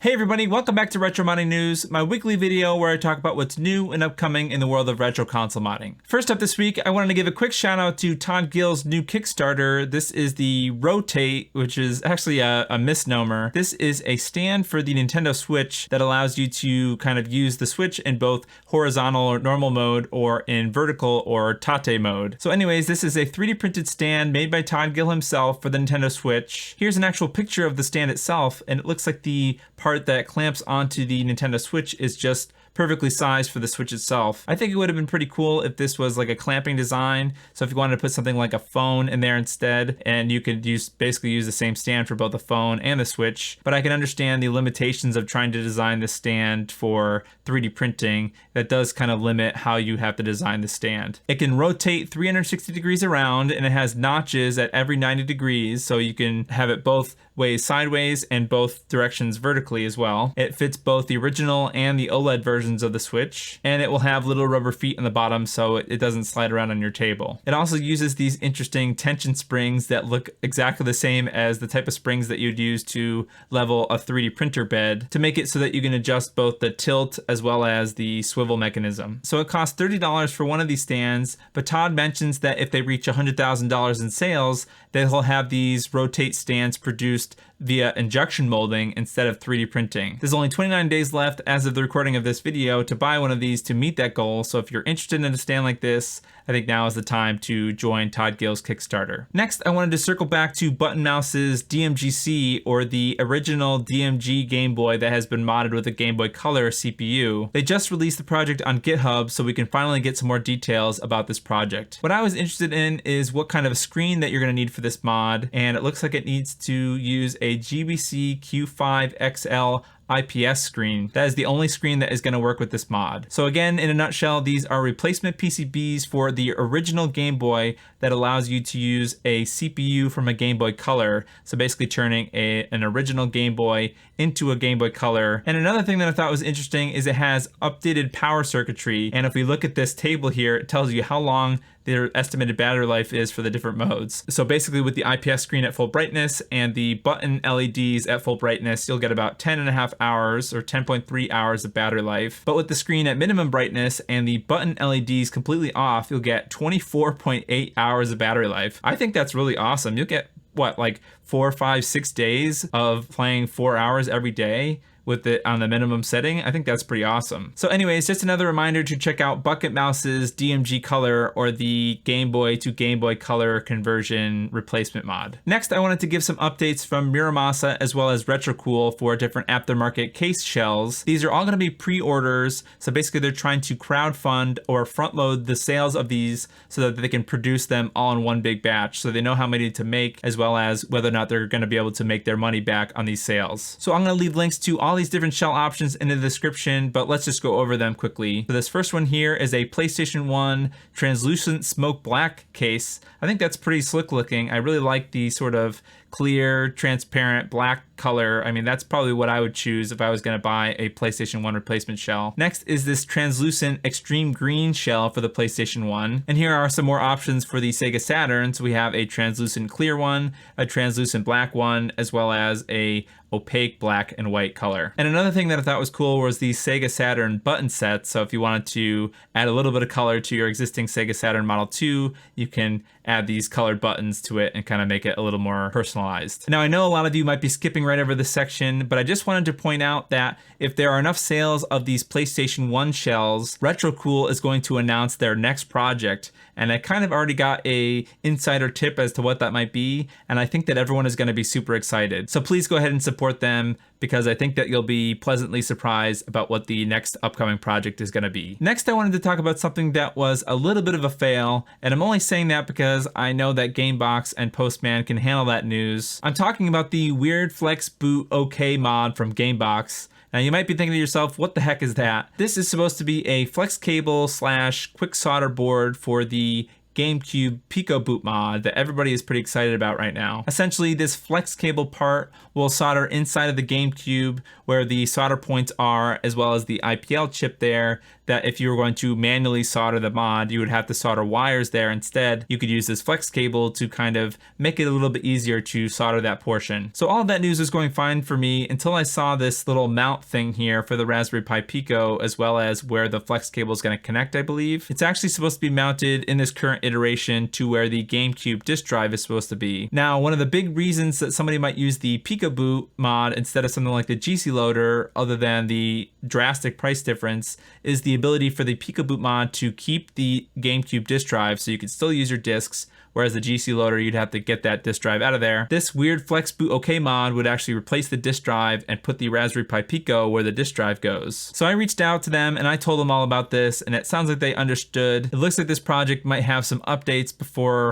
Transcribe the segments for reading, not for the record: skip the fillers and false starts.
Hey everybody, welcome back to Retro Modding News, my weekly video where I talk about what's new and upcoming in the world of retro console modding. First up this week, I wanted to give a quick shout out to Todd Gill's new Kickstarter. This is the RoTATE, which is actually a misnomer. This is a stand for the Nintendo Switch that allows you to kind of use the Switch in both horizontal or normal mode or in vertical or tate mode. So anyways, this is a 3D printed stand made by Todd Gill himself for the Nintendo Switch. Here's an actual picture of the stand itself, and it looks like the part that clamps onto the Nintendo Switch is just perfectly sized for the Switch itself. I think it would have been pretty cool if this was like a clamping design. So if you wanted to put something like a phone in there instead, and you could basically use the same stand for both the phone and the Switch. But I can understand the limitations of trying to design the stand for 3D printing. That does kind of limit how you have to design the stand. It can rotate 360 degrees around, and it has notches at every 90 degrees, so you can have it both ways sideways and both directions vertically as well. It fits both the original and the OLED versions of the Switch, and it will have little rubber feet on the bottom so it doesn't slide around on your table. It also uses these interesting tension springs that look exactly the same as the type of springs that you'd use to level a 3D printer bed to make it so that you can adjust both the tilt as well as the swivel mechanism. So it costs $30 for one of these stands, but Todd mentions that if they reach $100,000 in sales, they'll have these RoTATE stands produced via injection molding instead of 3D printing. There's only 29 days left as of the recording of this video to buy one of these to meet that goal, so if you're interested in a stand like this, I think now is the time to join Todd Gill's Kickstarter. Next, I wanted to circle back to Button Mouse's DMGC, or the original DMG Game Boy that has been modded with a Game Boy Color CPU. They just released the project on GitHub, so we can finally get some more details about this project. What I was interested in is what kind of a screen that you're going to need for this mod, and it looks like it needs to use a GBC Q5XL IPS screen. That is the only screen that is going to work with this mod. So again, in a nutshell, these are replacement PCBs for the original Game Boy that allows you to use a CPU from a Game Boy Color. So basically turning an original Game Boy into a Game Boy Color. And another thing that I thought was interesting is it has updated power circuitry. And if we look at this table here, it tells you how long their estimated battery life is for the different modes. So basically with the IPS screen at full brightness and the button LEDs at full brightness, you'll get about 10.5 hours or 10.3 hours of battery life. But with the screen at minimum brightness and the button LEDs completely off, you'll get 24.8 hours of battery life. I think that's really awesome. You'll get what, like 4, 5, 6 days of playing 4 hours every day with it on the minimum setting. I think that's pretty awesome. So anyways, just another reminder to check out Bucket Mouse's DMG Color, or the Game Boy to Game Boy Color conversion replacement mod. Next, I wanted to give some updates from Muramasa as well as RetroCool for different aftermarket case shells. These are all going to be pre-orders, so basically they're trying to crowdfund or front load the sales of these so that they can produce them all in one big batch, so they know how many to make as well as whether or not they're going to be able to make their money back on these sales. So I'm going to leave links to all these different shell options in the description, but let's just go over them quickly. So this first one here is a PlayStation 1 translucent smoke black case. I think that's pretty slick looking. I really like the sort of clear, transparent black color. I mean, that's probably what I would choose if I was going to buy a PlayStation 1 replacement shell. Next is this translucent extreme green shell for the PlayStation 1. And here are some more options for the Sega Saturn. So we have a translucent clear one, a translucent black one, as well as a opaque black and white color. And another thing that I thought was cool was the Sega Saturn button set. So if you wanted to add a little bit of color to your existing Sega Saturn Model 2, you can add these colored buttons to it and kind of make it a little more personalized. Now, I know a lot of you might be skipping right over this section, but I just wanted to point out that if there are enough sales of these PlayStation 1 shells, RetroCool is going to announce their next project. And I kind of already got a insider tip as to what that might be, and I think that everyone is going to be super excited. So please go ahead and support them, because I think that you'll be pleasantly surprised about what the next upcoming project is going to be. Next, I wanted to talk about something that was a little bit of a fail, and I'm only saying that because I know that Gamebox and Postman can handle that news. I'm talking about the Weird Flex Boot OK mod from Gamebox. Now you might be thinking to yourself, what the heck is that? This is supposed to be a flex cable / quick solder board for the GameCube PicoBoot mod that everybody is pretty excited about right now. Essentially, this flex cable part will solder inside of the GameCube where the solder points are, as well as the IPL chip there, that if you were going to manually solder the mod, you would have to solder wires there. Instead, you could use this flex cable to kind of make it a little bit easier to solder that portion. So all of that news was going fine for me until I saw this little mount thing here for the Raspberry Pi Pico, as well as where the flex cable is going to connect, I believe. It's actually supposed to be mounted in this current iteration to where the GameCube disk drive is supposed to be. Now, one of the big reasons that somebody might use the PicoBoot mod instead of something like the GC loader, other than the drastic price difference, is the ability for the PicoBoot mod to keep the GameCube disk drive, so you can still use your disks, whereas the GC loader, you'd have to get that disk drive out of there. This weird FlexBoot OK mod would actually replace the disk drive and put the Raspberry Pi Pico where the disk drive goes. So I reached out to them and I told them all about this, and it sounds like they understood. It looks like this project might have some updates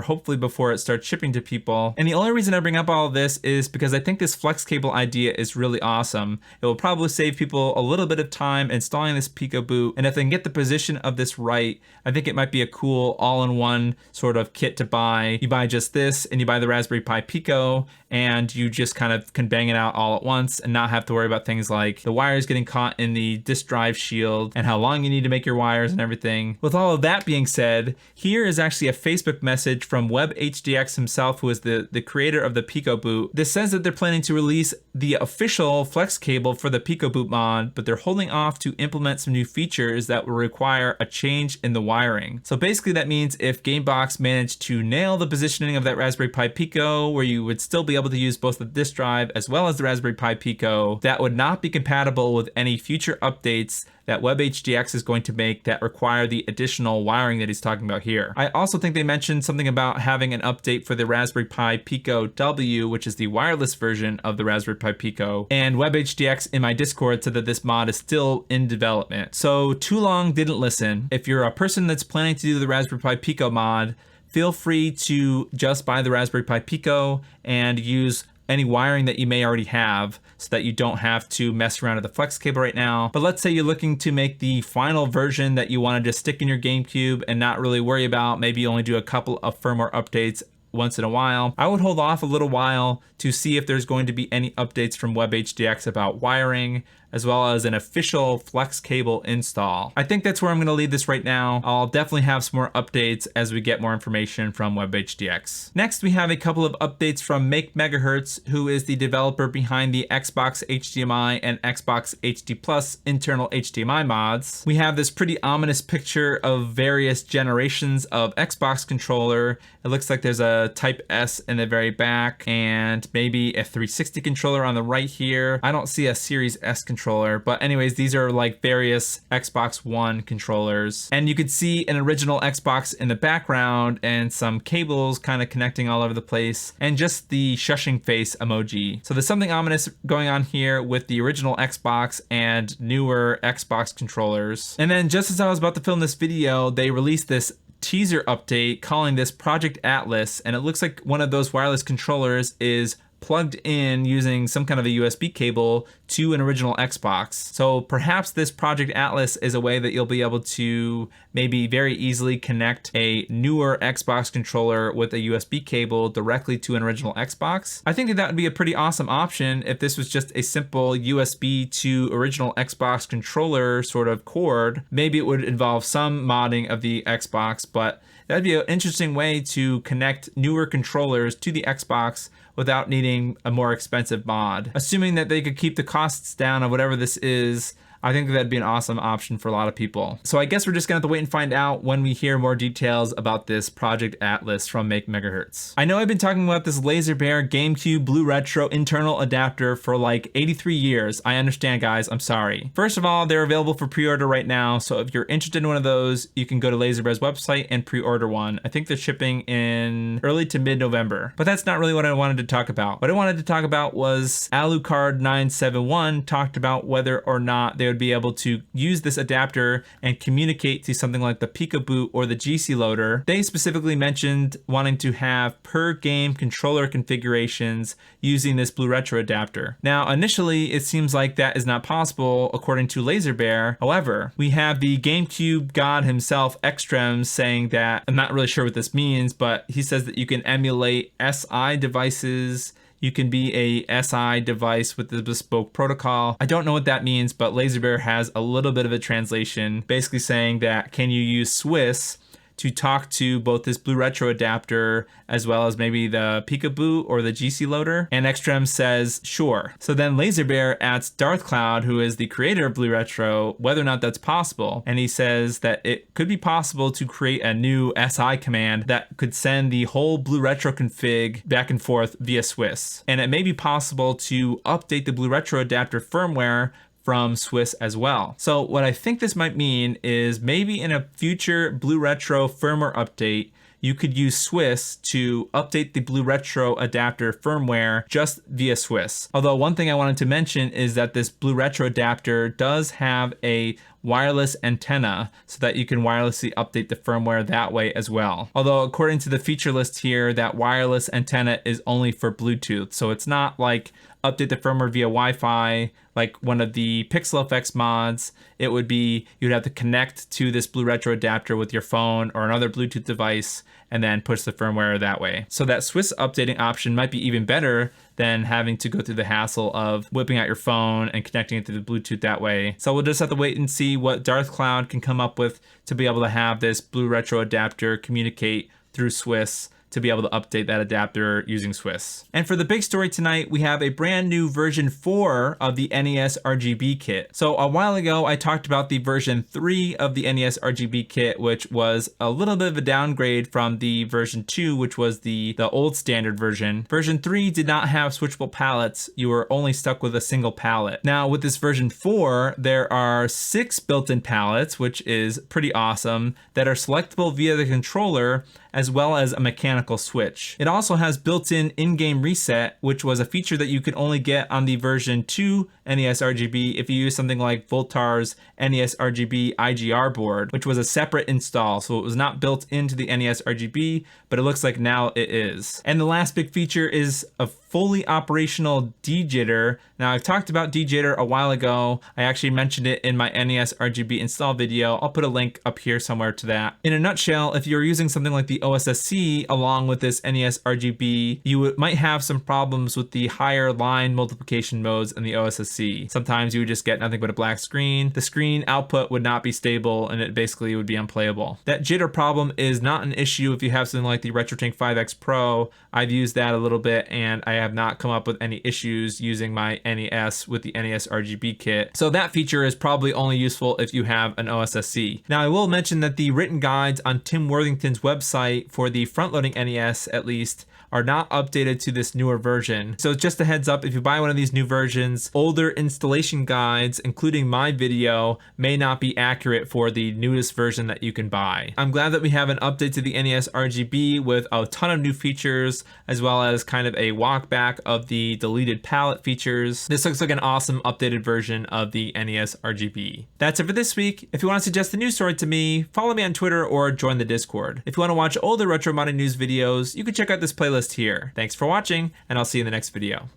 hopefully before it starts shipping to people. And the only reason I bring up all of this is because I think this flex cable idea is really awesome. It will probably save people a little bit of time installing this PicoBoot, and if they can get the position of this right, I think it might be a cool all-in-one sort of kit to buy. You buy just this and you buy the Raspberry Pi Pico, and you just kind of can bang it out all at once and not have to worry about things like the wires getting caught in the disk drive shield and how long you need to make your wires and everything. With all of that being said, here is actually a Facebook message from WebHDX himself, who is the creator of the PicoBoot. This says that they're planning to release the official flex cable for the PicoBoot mod, but they're holding off to implement some new features that will require a change in the wiring. So basically that means if Gamebox managed to nail the positioning of that Raspberry Pi Pico where you would still be able to use both the disk drive as well as the Raspberry Pi Pico, that would not be compatible with any future updates that WebHDX is going to make that require the additional wiring that he's talking about here. I also think they mentioned something about having an update for the Raspberry Pi Pico W, which is the wireless version of the Raspberry Pi Pico, and WebHDX in my Discord said that this mod is still in development. So too long didn't listen. If you're a person that's planning to do the Raspberry Pi Pico mod, feel free to just buy the Raspberry Pi Pico and use any wiring that you may already have so that you don't have to mess around with the flex cable right now. But let's say you're looking to make the final version that you want to just stick in your GameCube and not really worry about, maybe only do a couple of firmware updates once in a while. I would hold off a little while to see if there's going to be any updates from WebHDX about wiring, as well as an official flex cable install. I think that's where I'm going to leave this right now. I'll definitely have some more updates as we get more information from WebHDX. Next, we have a couple of updates from Make Megahertz, who is the developer behind the Xbox HDMI and Xbox HD Plus internal HDMI mods. We have this pretty ominous picture of various generations of Xbox controller. It looks like there's a Type S in the very back and maybe a 360 controller on the right here. I don't see a Series S controller, but anyways, these are like various Xbox One controllers. And you could see an original Xbox in the background and some cables kind of connecting all over the place, and just the shushing face emoji. So there's something ominous going on here with the original Xbox and newer Xbox controllers. And then just as I was about to film this video, they released this teaser update calling this Project Atlas, and it looks like one of those wireless controllers is plugged in using some kind of a USB cable to an original Xbox. So perhaps this Project Atlas is a way that you'll be able to maybe very easily connect a newer Xbox controller with a USB cable directly to an original Xbox. I think that would be a pretty awesome option if this was just a simple USB to original Xbox controller sort of cord. Maybe it would involve some modding of the Xbox, but that'd be an interesting way to connect newer controllers to the Xbox without needing a more expensive mod. Assuming that they could keep the costs down of whatever this is, I think that'd be an awesome option for a lot of people. So I guess we're just gonna have to wait and find out when we hear more details about this Project Atlas from Make Megahertz. I know I've been talking about this LaserBear GameCube BlueRetro internal adapter for like 83 years. I understand, guys, I'm sorry. First of all, they're available for pre-order right now, so if you're interested in one of those, you can go to LaserBear's website and pre-order one. I think they're shipping in early to mid-November, but that's not really what I wanted to talk about. What I wanted to talk about was Alucard 971 talked about whether or not they would be able to use this adapter and communicate to something like the PicoBoot or the GC loader. They specifically mentioned wanting to have per game controller configurations using this BlueRetro adapter. Now, initially, it seems like that is not possible according to LaserBear. However, we have the GameCube god himself, Extrem, saying that, I'm not really sure what this means, but he says that you can emulate SI devices. You can be a SI device with the bespoke protocol. I don't know what that means, but LaserBear has a little bit of a translation, basically saying that can you use Swiss to talk to both this BlueRetro adapter as well as maybe the PicoBoot or the GC loader? And Extrem says sure. So then LaserBear asks DarthCloud, who is the creator of BlueRetro, whether or not that's possible. And he says that it could be possible to create a new SI command that could send the whole BlueRetro config back and forth via Swiss. And it may be possible to update the BlueRetro adapter firmware from Swiss as well. So what I think this might mean is maybe in a future BlueRetro firmware update, you could use Swiss to update the BlueRetro adapter firmware just via Swiss. Although one thing I wanted to mention is that this BlueRetro adapter does have a wireless antenna so that you can wirelessly update the firmware that way as well. Although according to the feature list here, that wireless antenna is only for Bluetooth. So it's not like update the firmware via Wi-Fi like one of the PixelFX mods. It would be you'd have to connect to this BlueRetro adapter with your phone or another Bluetooth device and then push the firmware that way. So that Swiss updating option might be even better than having to go through the hassle of whipping out your phone and connecting it to the Bluetooth that way. So we'll just have to wait and see what DarthCloud can come up with to be able to have this BlueRetro adapter communicate through Swiss to be able to update that adapter using Swiss. And for the big story tonight, we have a brand new version 4 of the NESRGB kit. So a while ago, I talked about the version 3 of the NESRGB kit, which was a little bit of a downgrade from the version 2, which was the old standard version. Version 3 did not have switchable palettes. You were only stuck with a single palette. Now with this version 4, there are 6 built-in palettes, which is pretty awesome, that are selectable via the controller as well as a mechanical switch. It also has built-in in-game reset, which was a feature that you could only get on the version 2 NESRGB if you use something like Voltar's NESRGB IGR board, which was a separate install, so it was not built into the NESRGB, but it looks like now it is. And the last big feature is a fully operational dejitter. Now I've talked about dejitter a while ago. I actually mentioned it in my NESRGB install video. I'll put a link up here somewhere to that. In a nutshell, if you're using something like the OSSC along with this NESRGB, you might have some problems with the higher line multiplication modes in the OSSC. Sometimes you would just get nothing but a black screen. The screen output would not be stable and it basically would be unplayable. That jitter problem is not an issue if you have something like the RetroTink 5X Pro. I've used that a little bit and I have not come up with any issues using my NES with the NESRGB kit. So that feature is probably only useful if you have an OSSC. Now I will mention that the written guides on Tim Worthington's website for the front-loading NES at least are not updated to this newer version. So just a heads up, if you buy one of these new versions, older installation guides, including my video, may not be accurate for the newest version that you can buy. I'm glad that we have an update to the NESRGB with a ton of new features, as well as kind of a walk back of the deleted palette features. This looks like an awesome updated version of the NESRGB. That's it for this week. If you want to suggest a news story to me, follow me on Twitter or join the Discord. If you want to watch older retro modding news videos, you can check out this playlist here. Thanks for watching, and I'll see you in the next video.